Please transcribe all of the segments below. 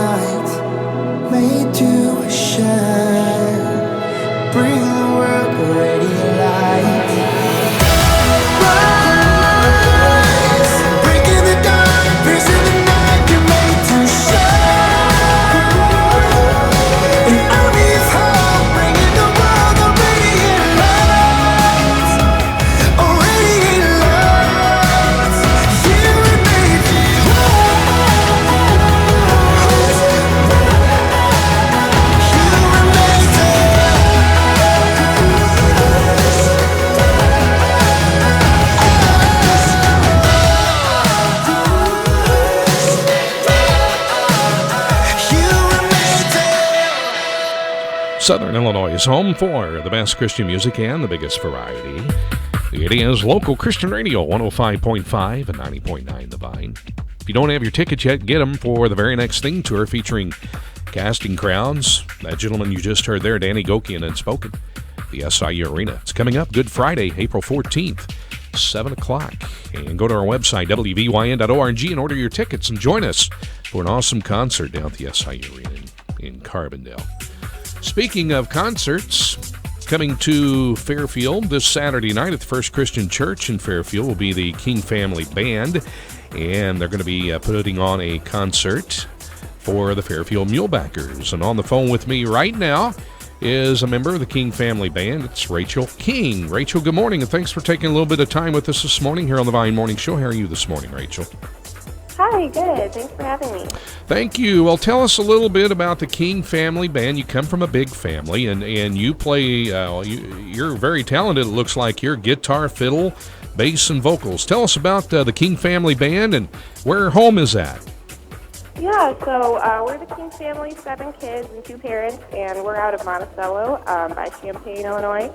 light, made to shine. Bring the world a radiant light. Rise, breaking the dark, piercing the night. You're made to shine. An army of hope, bringing the world a radiant light. A radiant light. You were made to rise. You were made to Southern Illinois is home for the best Christian music and the biggest variety. It is local Christian radio, 105.5 and 90.9 The Vine. If you don't have your tickets yet, get them for the very next Thing Tour featuring Casting Crowns. That gentleman you just heard there, Danny Gokian, had spoken. The SIU Arena. It's coming up Good Friday, April 14th, 7 o'clock. And go to our website, wvyn.org, and order your tickets and join us for an awesome concert down at the SIU Arena in Carbondale. Speaking of concerts, coming to Fairfield this Saturday night at the First Christian Church in Fairfield will be the King Family Band, and they're going to be putting on a concert for the Fairfield Mulebackers. And on the phone with me right now is a member of the King Family Band. It's Rachel King. Rachel, good morning, and thanks for taking a little bit of time with us this morning here on the Vine Morning Show. How are you this morning, Rachel? Hi, good. Thanks for having me. Thank you. Well, tell us a little bit about the King Family Band. You come from a big family, and you play, you're very talented, it looks like. You're guitar, fiddle, bass, and vocals. Tell us about the King Family Band and where home is at. Yeah, so we're the King family, 7 kids and 2 parents, and we're out of Monticello by Champaign, Illinois.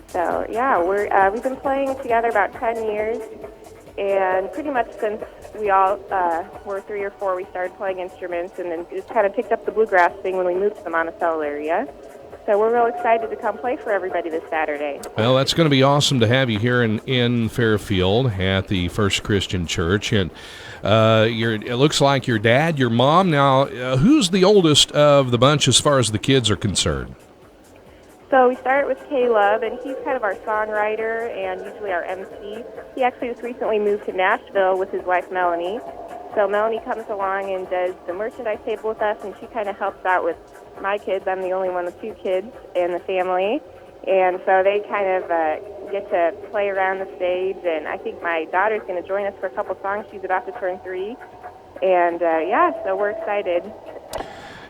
So, yeah, we've been playing together about 10 years, and pretty much since we all were 3 or 4, we started playing instruments, and then just kind of picked up the bluegrass thing when we moved to the Monticello area. So we're real excited to come play for everybody this Saturday. Well, that's going to be awesome to have you here in Fairfield at the First Christian Church. And it looks like your dad, your mom. Now, who's the oldest of the bunch as far as the kids are concerned? So we start with Caleb, and he's kind of our songwriter and usually our MC. He actually just recently moved to Nashville with his wife, Melanie. So Melanie comes along and does the merchandise table with us, and she kind of helps out with my kids. I'm the only one with 2 kids in the family. And so they kind of get to play around the stage, and I think my daughter's going to join us for a couple songs. She's about to turn 3. And, so we're excited.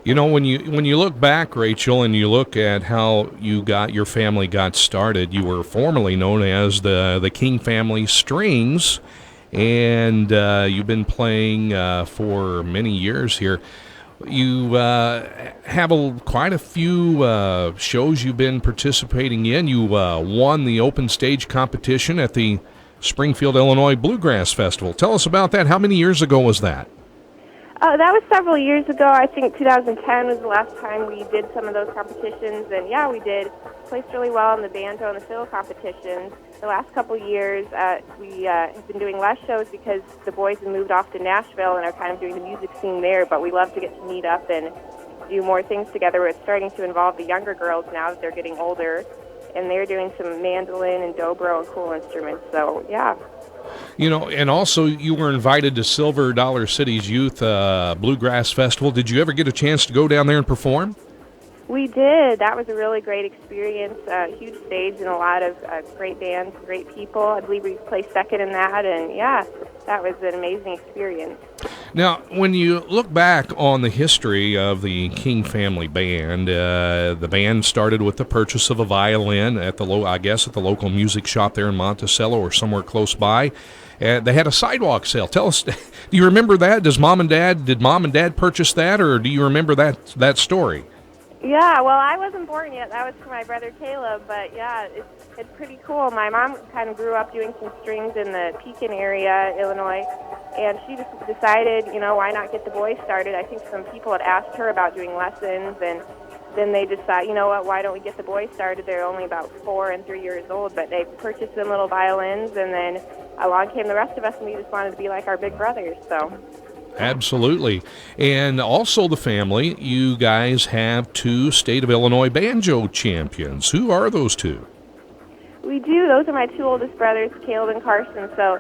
You know, when you look back, Rachel, and you look at how your family got started, you were formerly known as the King Family Strings, and you've been playing for many years here. You have quite a few shows you've been participating in. You won the open stage competition at the Springfield, Illinois Bluegrass Festival. Tell us about that. How many years ago was that? That was several years ago. I think 2010 was the last time we did some of those competitions. And, yeah, we did. Placed really well in the banjo and the fiddle competitions. The last couple years, we have been doing less shows because the boys have moved off to Nashville and are kind of doing the music scene there. But we love to get to meet up and do more things together. It's starting to involve the younger girls now that they're getting older. And they're doing some mandolin and dobro and cool instruments. So, yeah. You know, and also you were invited to Silver Dollar City's Youth Bluegrass Festival. Did you ever get a chance to go down there and perform? We did. That was a really great experience, huge stage and a lot of great bands, great people. I believe we placed second in that, and yeah, that was an amazing experience. Now, when you look back on the history of the King Family Band, the band started with the purchase of a violin at the local music shop there in Monticello or somewhere close by. They had a sidewalk sale. Tell us, do you remember that? Did mom and dad purchase that, or do you remember that story? Yeah, well, I wasn't born yet. That was for my brother Caleb, but yeah, it's pretty cool. My mom kind of grew up doing some strings in the Pekin area, Illinois, and she just decided, why not get the boys started? I think some people had asked her about doing lessons, and then they decided, why don't we get the boys started? They're only about 4 and 3 years old, but they purchased them little violins, and then along came the rest of us, and we just wanted to be like our big brothers, so. Absolutely. And also the family, you guys have two state of Illinois banjo champions. Who are those two? We do. Those are my two oldest brothers, Caleb and Carson. So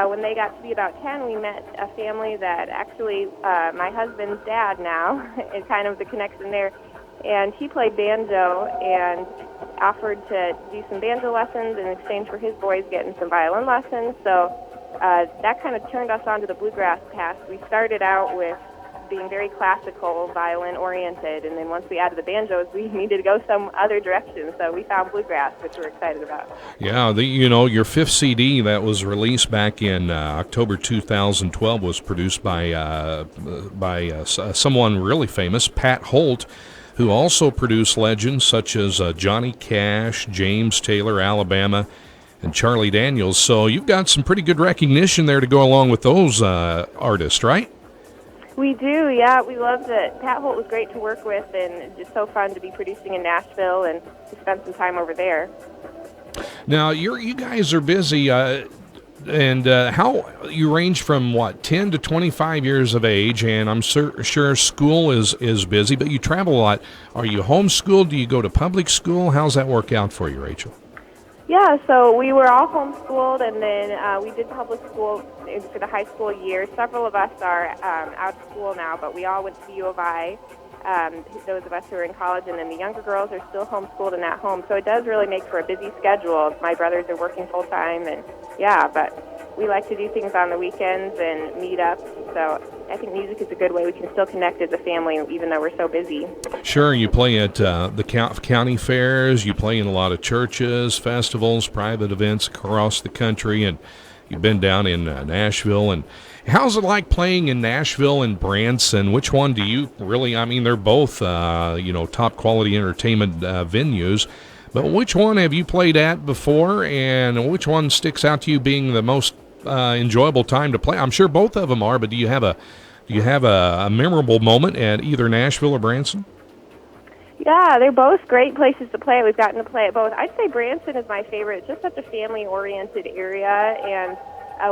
when they got to be about 10, we met a family that actually my husband's dad now is kind of the connection there. And he played banjo and offered to do some banjo lessons in exchange for his boys getting some violin lessons. So that kind of turned us onto the bluegrass path. We started out with being very classical, violin-oriented, and then once we added the banjos, we needed to go some other direction. So we found bluegrass, which we're excited about. Yeah, your fifth CD that was released back in October 2012 was produced by someone really famous, Pat Holt, who also produced legends such as Johnny Cash, James Taylor, Alabama, and Charlie Daniels. So you've got some pretty good recognition there to go along with those artists, right? We do, yeah. We loved it. Pat Holt was great to work with, and just so fun to be producing in Nashville and to spend some time over there. Now, you guys are busy, and how you range from, 10 to 25 years of age, and I'm sure school is busy, but you travel a lot. Are you homeschooled? Do you go to public school? How's that work out for you, Rachel? Yeah, so we were all homeschooled, and then we did public school for the high school year. Several of us are out of school now, but we all went to U of I, those of us who are in college, and then the younger girls are still homeschooled and at home. So it does really make for a busy schedule. My brothers are working full-time, and yeah, but we like to do things on the weekends and meet up. So I think music is a good way we can still connect as a family, even though we're so busy. Sure, you play at the county fairs, you play in a lot of churches, festivals, private events across the country, and you've been down in Nashville. And how's it like playing in Nashville and Branson? Which one do you really, they're both, top quality entertainment venues, but which one have you played at before, and which one sticks out to you being the most enjoyable time to play? I'm sure both of them are, but do you have a memorable moment at either Nashville or Branson? Yeah, they're both great places to play. We've gotten to play at both. I'd say Branson is my favorite. It's just such a family-oriented area, and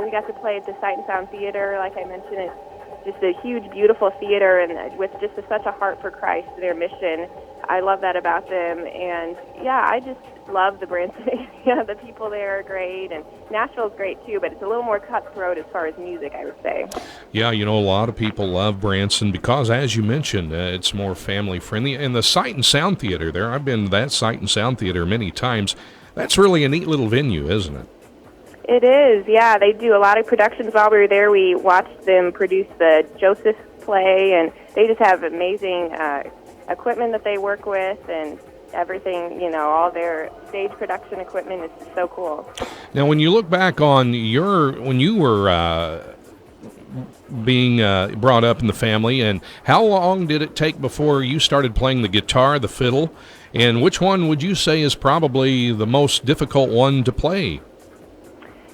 we got to play at the Sight and Sound Theater. Like I mentioned, it's just a huge, beautiful theater, and with just such a heart for Christ, their mission. I love that about them, and yeah, I just love the Branson area. The people there are great, and Nashville's great too, but it's a little more cutthroat as far as music, I would say. Yeah, a lot of people love Branson because, as you mentioned, it's more family-friendly. And the Sight and Sound Theater there, I've been to that Sight and Sound Theater many times. That's really a neat little venue, isn't it? It is, yeah. They do a lot of productions. While we were there, we watched them produce the Joseph play, and they just have amazing equipment that they work with, and everything, all their stage production equipment is just so cool. Now, when you look back on when you were being brought up in the family, and how long did it take before you started playing the guitar, the fiddle, and which one would you say is probably the most difficult one to play?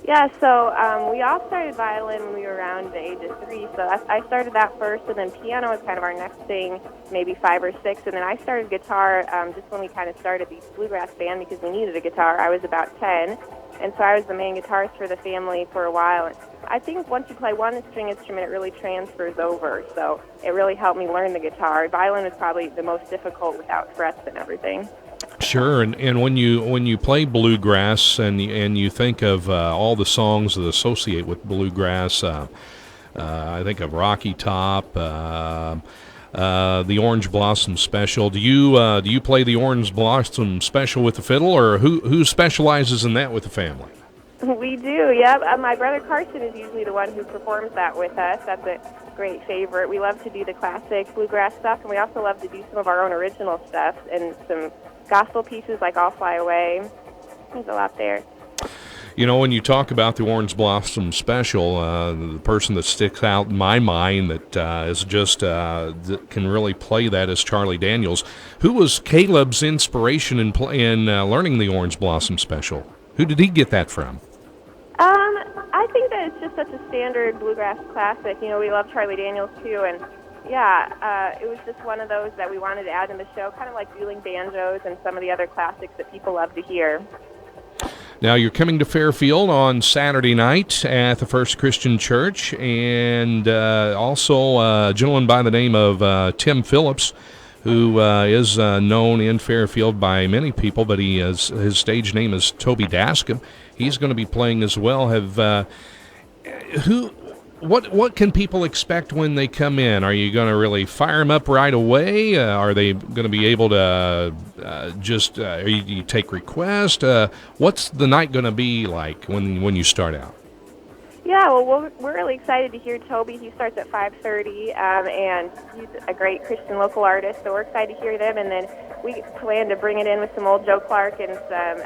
Yeah, so we all started violin when we were around the age of 3, so I started that first, and then piano was kind of our next thing, maybe 5 or 6, and then I started guitar just when we kind of started the bluegrass band because we needed a guitar. I was about 10, and so I was the main guitarist for the family for a while. And I think once you play one string instrument, it really transfers over, so it really helped me learn the guitar. Violin was probably the most difficult without frets and everything. Sure, and when you play bluegrass and you think of all the songs that associate with bluegrass, I think of Rocky Top, the Orange Blossom Special. Do you play the Orange Blossom Special with the fiddle, or who specializes in that with the family? We do, yeah. My brother Carson is usually the one who performs that with us. That's a great favorite. We love to do the classic bluegrass stuff, and we also love to do some of our own original stuff and some gospel pieces like I'll Fly Away. There's a lot there. When you talk about the Orange Blossom Special, the person that sticks out in my mind that is just that can really play that is Charlie Daniels. Who was Caleb's inspiration in learning the Orange Blossom Special? Who did he get that from? I think that it's just such a standard bluegrass classic. We love Charlie Daniels too, and yeah, it was just one of those that we wanted to add in the show, kind of like dueling banjos and some of the other classics that people love to hear. Now, you're coming to Fairfield on Saturday night at the First Christian Church, and also a gentleman by the name of Tim Phillips, who is known in Fairfield by many people, but his stage name is Toby Daskem. He's going to be playing as well. What can people expect when they come in? Are you going to really fire them up right away? Are they going to be able to you take requests? What's the night going to be like when you start out? Yeah, well, we're really excited to hear Toby. He starts at 5:30, and he's a great Christian local artist, so we're excited to hear them. And then we plan to bring it in with some old Joe Clark and some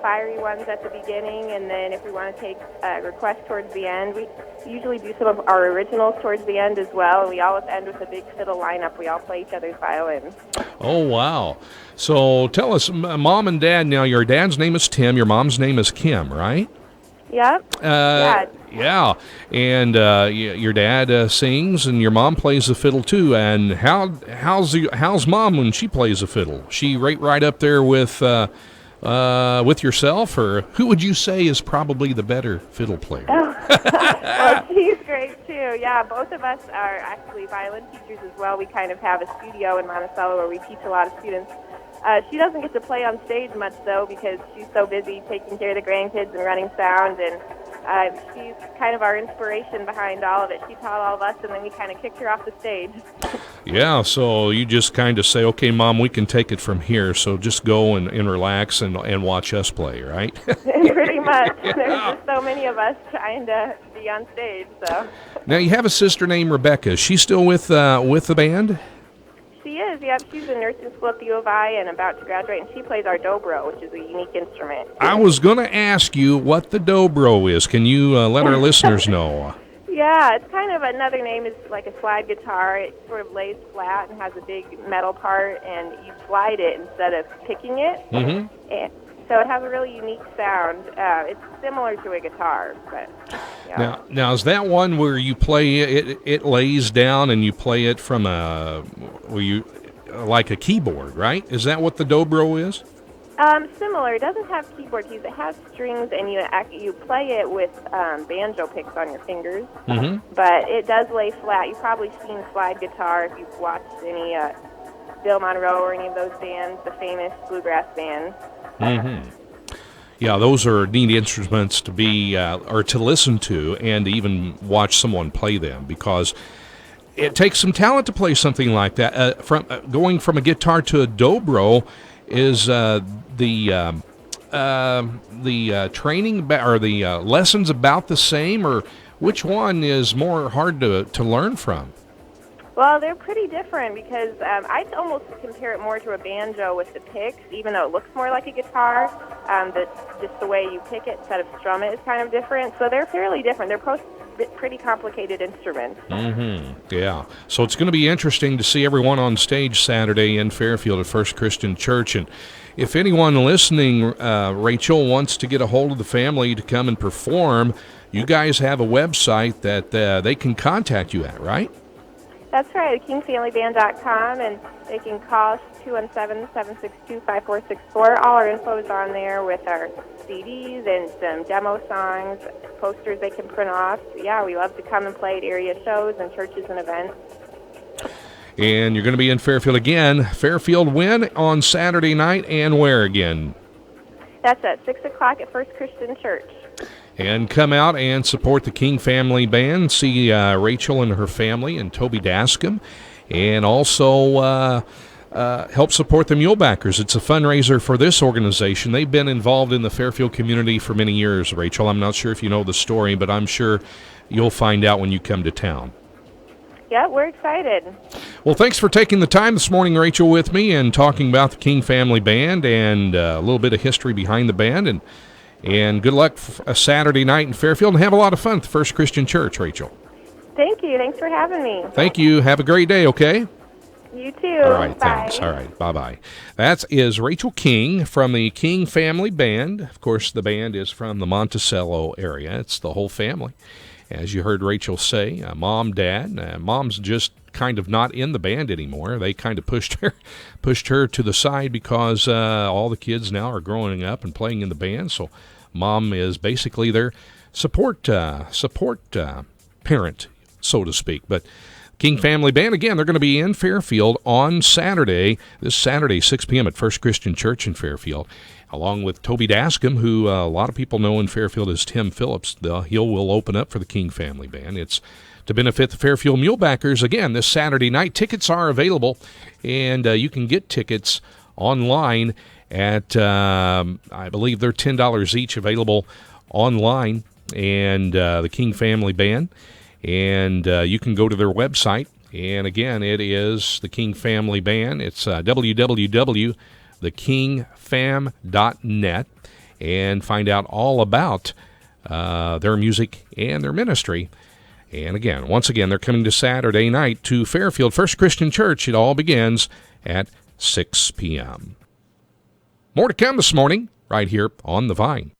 fiery ones at the beginning, and then if we want to take requests towards the end, we usually do some of our originals towards the end as well, and we always end with a big fiddle lineup. We all play each other's violins. Oh, wow. So tell us, Mom and Dad, now your dad's name is Tim, your mom's name is Kim, right? Yep. Yeah, and your dad sings, and your mom plays the fiddle too. And how's Mom when she plays the fiddle? She right up there with yourself, or who would you say is probably the better fiddle player? Well, she's great too. Yeah, both of us are actually violin teachers as well. We kind of have a studio in Monticello where we teach a lot of students. She doesn't get to play on stage much, though, because she's so busy taking care of the grandkids and running sound, and she's kind of our inspiration behind all of it. She taught all of us, and then we kind of kicked her off the stage. Yeah, so you just kind of say, okay, Mom, we can take it from here, so just go and relax and watch us play, right? Pretty much. There's just so many of us trying to be on stage. So. Now, you have a sister named Rebecca. Is she still with the band? She is, yeah. She's in nursing school at the U of I and about to graduate, and she plays our dobro, which is a unique instrument. I was going to ask you what the dobro is. Can you let our listeners know? Yeah, it's kind of another name is like a slide guitar. It sort of lays flat and has a big metal part, and you slide it instead of picking it. Mm-hmm. And so it has a really unique sound. It's similar to a guitar, but yeah. Now is that one where you play it? It lays down and you play it from like a keyboard, right? Is that what the dobro is? Similar. It doesn't have keyboard keys. It has strings, and you play it with banjo picks on your fingers. Mm-hmm. But it does lay flat. You've probably seen slide guitar if you've watched any Bill Monroe or any of those bands, the famous bluegrass bands. Mm-hmm. Yeah, those are neat instruments to be or to listen to and to even watch someone play them, because it takes some talent to play something like that. Going from a guitar to a dobro is the training or the lessons about the same, or which one is more hard to learn from? Well, they're pretty different because I'd almost compare it more to a banjo with the picks, even though it looks more like a guitar. Just the way you pick it instead of strum it is kind of different. So they're fairly different. They're both pretty complicated instruments. Mm-hmm. Yeah. So it's going to be interesting to see everyone on stage Saturday in Fairfield at First Christian Church. And if anyone listening, Rachel, wants to get a hold of the family to come and perform, you guys have a website that they can contact you at, right? That's right, kingfamilyband.com, and they can call us 217-762-5464. All our info is on there with our CDs and some demo songs, posters they can print off. Yeah, we love to come and play at area shows and churches and events. And you're going to be in Fairfield again. Fairfield when on Saturday night, and where again? That's at 6 o'clock at First Christian Church. And come out and support the King Family Band. See Rachel and her family and Toby Daskem. And also help support the Mulebackers. It's a fundraiser for this organization. They've been involved in the Fairfield community for many years, Rachel. I'm not sure if you know the story, but I'm sure you'll find out when you come to town. Yeah, we're excited. Well, thanks for taking the time this morning, Rachel, with me and talking about the King Family Band and a little bit of history behind the band. And good luck a Saturday night in Fairfield, and have a lot of fun at the First Christian Church, Rachel. Thank you. Thanks for having me. Thank you. Have a great day, okay? You too. All right, Bye. thanks. All right, bye-bye. That is Rachel King from the King Family Band. Of course, the band is from the Monticello area. It's the whole family. As you heard Rachel say, mom, dad. Mom's just kind of not in the band anymore. They kind of pushed her to the side because all the kids now are growing up and playing in the band. So Mom is basically their support parent, so to speak. But King Family Band, again, they're going to be in Fairfield on Saturday, this Saturday, 6 p.m. at First Christian Church in Fairfield, along with Toby Daskem, who a lot of people know in Fairfield as Tim Phillips. He will open up for the King Family Band. It's to benefit the Fairfield Mulebackers, again, this Saturday night. Tickets are available, and you can get tickets online at, I believe they're $10 each, available online, and the King Family Band. And you can go to their website, and again, it is the King Family Band. It's www.thekingfam.net, and find out all about their music and their ministry. And again, once again, they're coming to Saturday night to Fairfield First Christian Church. It all begins at 6 p.m. More to come this morning, right here on The Vine.